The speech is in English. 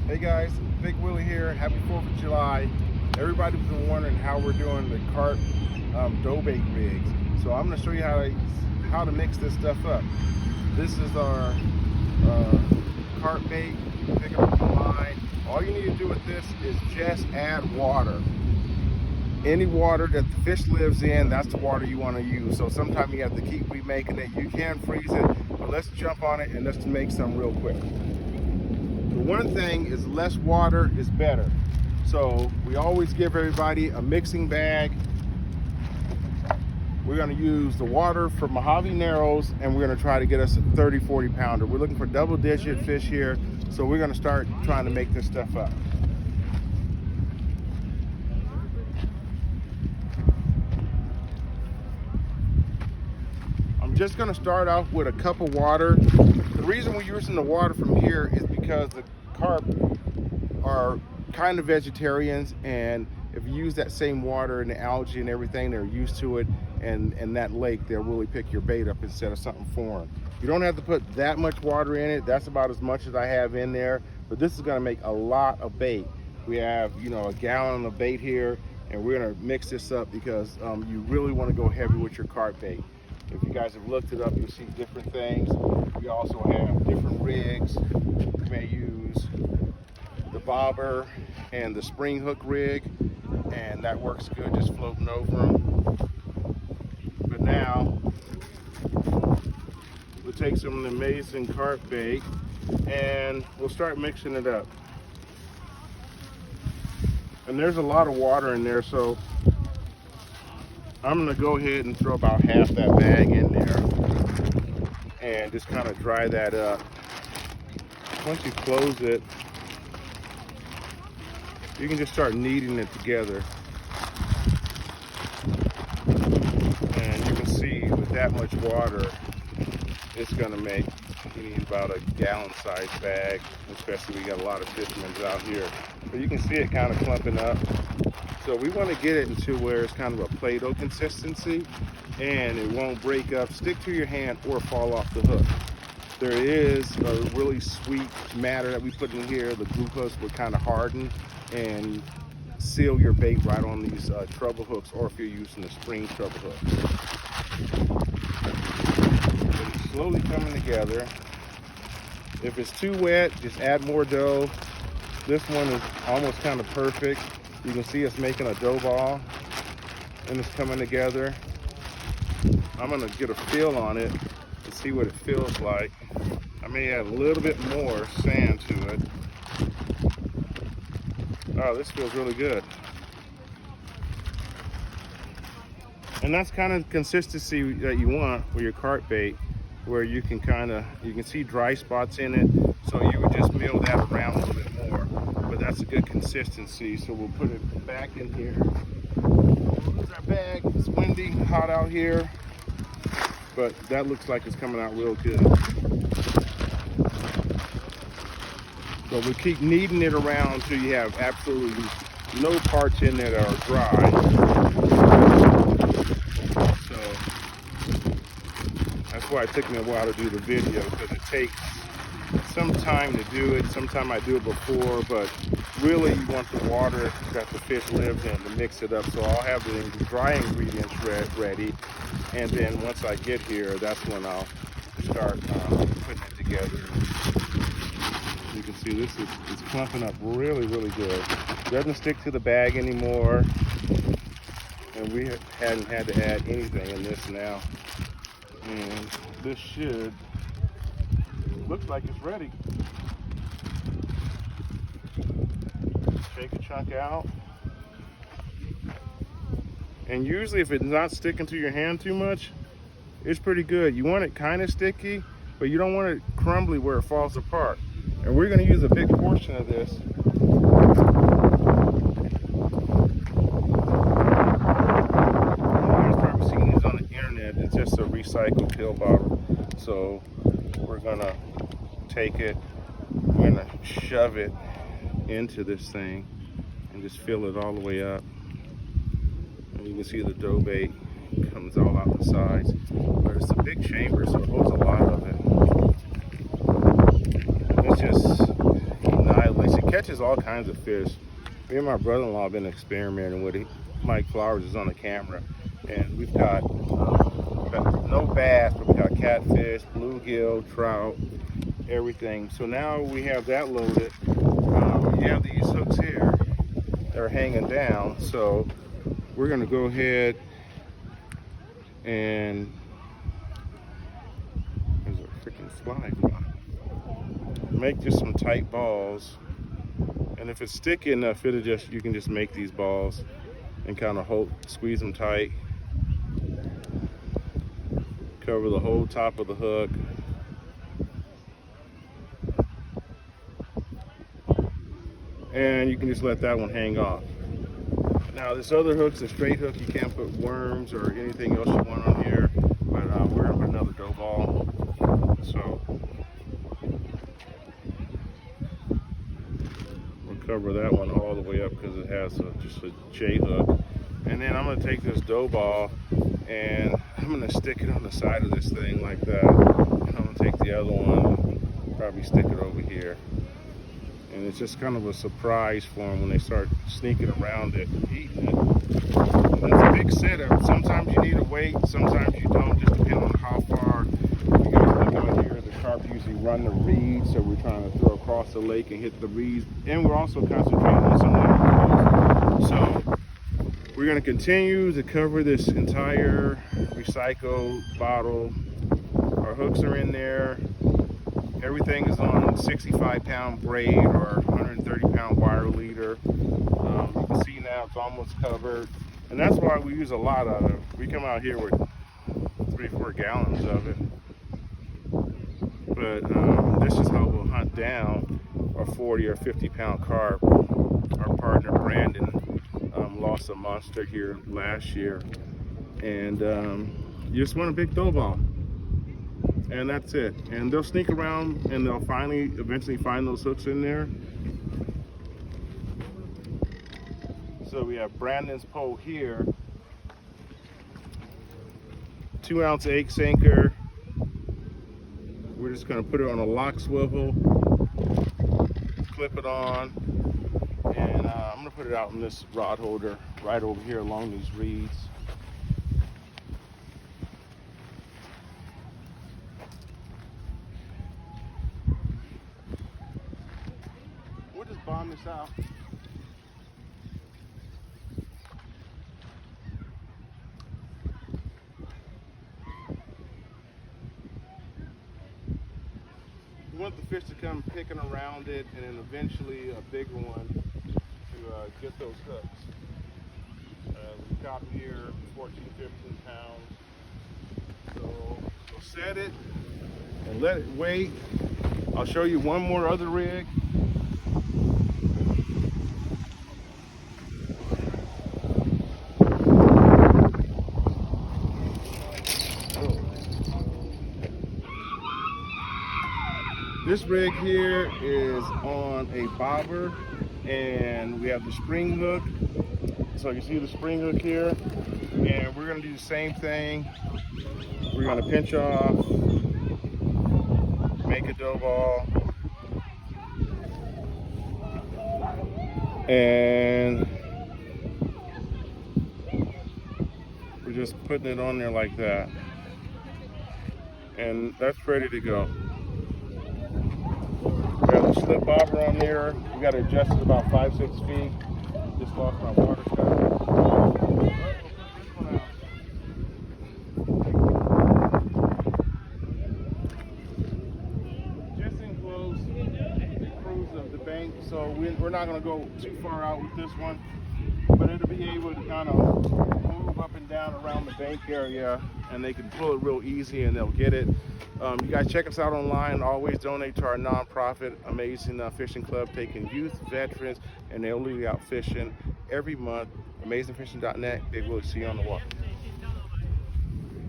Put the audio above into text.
Hey guys, Big Willie here. Happy 4th of July. Everybody's been wondering how we're doing the carp dough bait rigs. So I'm going to show you how to mix this stuff up. This is our carp bait. You can pick it up online. All you need to do with this is just add water. Any water that the fish lives in, that's the water you want to use. So sometimes you have to keep remaking it. You can freeze it, but let's jump on it and let's make some real quick. The one thing is less water is better. So we always give everybody a mixing bag. We're going to use the water for Mojave Narrows, and we're going to try to get us a 30-40 pounder. We're looking for double-digit fish here, so we're going to start trying to make this stuff up. I'm just going to start off with a cup of water. The reason we're using the water from here is because the carp are kind of vegetarians, and if you use that same water and the algae and everything, they're used to it, and that lake, they'll really pick your bait up instead of something foreign. You don't have to put that much water in it. That's about as much as I have in there, but this is going to make a lot of bait. We have, a gallon of bait here, and we're going to mix this up because you really want to go heavy with your carp bait. If you guys have looked it up, you'll see different things. We also have different rigs. You may use the bobber and the spring hook rig, and that works good, just floating over them. But now, we'll take some of the Amaysing carp bait, and we'll start mixing it up. And there's a lot of water in there, so I'm going to go ahead and throw about half that bag in there and just kind of dry that up. Once you close it, you can just start kneading it together. And you can see with that much water, it's going to make, you need about a gallon size bag, especially we got a lot of fishermen out here. But you can see it kind of clumping up. So we want to get it into where it's kind of a Play-Doh consistency and it won't break up, stick to your hand, or fall off the hook. There is a really sweet matter that we put in here. The glucose will kind of harden and seal your bait right on these treble hooks, or if you're using the spring treble hooks. It's slowly coming together. If it's too wet, just add more dough. This one is almost kind of perfect. You can see it's making a dough ball and it's coming together. I'm gonna get a feel on it to see what it feels like. I may add a little bit more sand to it. Oh, this feels really good. And that's kind of consistency that you want with your carp bait, where you can see dry spots in it, so you would just mill that around a little bit more. But that's a good consistency, so we'll put it back in here. Here's our bag. It's windy, hot out here, but that looks like it's coming out real good. So we'll keep kneading it around until you have absolutely no parts in there that are dry. So that's why it took me a while to do the video, because it takes some time to do it. Sometimes I do it before, but really you want the water that the fish lives in to mix it up. So I'll have the dry ingredients ready, and then once I get here, that's when I'll start putting it together. You can see this is clumping up really, really good. It doesn't stick to the bag anymore, and we hadn't had to add anything in this now. And this should, looks like it's ready. Take a chunk out. And usually if it's not sticking to your hand too much, it's pretty good. You want it kind of sticky, but you don't want it crumbly where it falls apart. And we're going to use a big portion of this. You've probably seen these on the internet. It's just a recycled pill bottle. So we're going to take it, we're going to shove it into this thing and just fill it all the way up. And you can see the dough bait comes all out the sides. But it's a big chamber, so it holds a lot of it. It's just nice. It catches all kinds of fish. Me and my brother-in-law have been experimenting with it. Mike Flowers is on the camera, and we've got no bass, but we got catfish, bluegill, trout, everything. So now we have that loaded. We have these hooks here that are hanging down, so we're going to go ahead and there's a freaking fly. Make just some tight balls, and if it's sticky enough, you can just make these balls and kind of squeeze them tight. Cover the whole top of the hook. And you can just let that one hang off. Now this other hook's a straight hook. You can't put worms or anything else you want on here, but we're gonna put another dough ball. So we'll cover that one all the way up because it has just a J hook. And then I'm gonna take this dough ball and I'm gonna stick it on the side of this thing like that. And I'm gonna take the other one and probably stick it over here. And it's just kind of a surprise for them when they start sneaking around it and eating it. And that's a big setup. Sometimes you need to wait, sometimes you don't, just depending on how far. You guys look out here, the carp usually run the reeds, so we're trying to throw across the lake and hit the reeds. And we're also concentrating on some of the So we're going to continue to cover this entire recycled bottle. Our hooks are in there. Everything is on 65-pound braid or 130-pound wire leader. You can see now it's almost covered. And that's why we use a lot of it. We come out here with 3-4 gallons of it. But this is how we'll hunt down a 40 or 50-pound carp. Our partner Brandon lost a monster here last year. And you just want a big dough ball. And that's it. And they'll sneak around and they'll eventually find those hooks in there. So we have Brandon's pole here. 2-ounce 8 anchor. We're just gonna put it on a lock swivel, clip it on, and I'm gonna put it out in this rod holder right over here along these reeds. Bomb this out. We want the fish to come picking around it, and then eventually a bigger one to get those hooks. We've got here 14, 15 pounds. So we'll set it and let it wait. I'll show you one more other rig. This rig here is on a bobber, and we have the spring hook. So you see the spring hook here, and we're gonna do the same thing. We're gonna pinch off, make a dough ball, and we're just putting it on there like that. And that's ready to go. We have the slip bobber on there. We got to adjust it about 5-6 feet. Just lost my water cutter. Just enclose the cruise of the bank, so we're not going to go too far out with this one, but it'll be able to kind of move up and down around the bank area, and they can pull it real easy and they'll get it. You guys check us out online. Always donate to our nonprofit, Amaysing Fishing Club, taking youth, veterans, and elderly out fishing every month. AmazingFishing.net. They will see you on the water.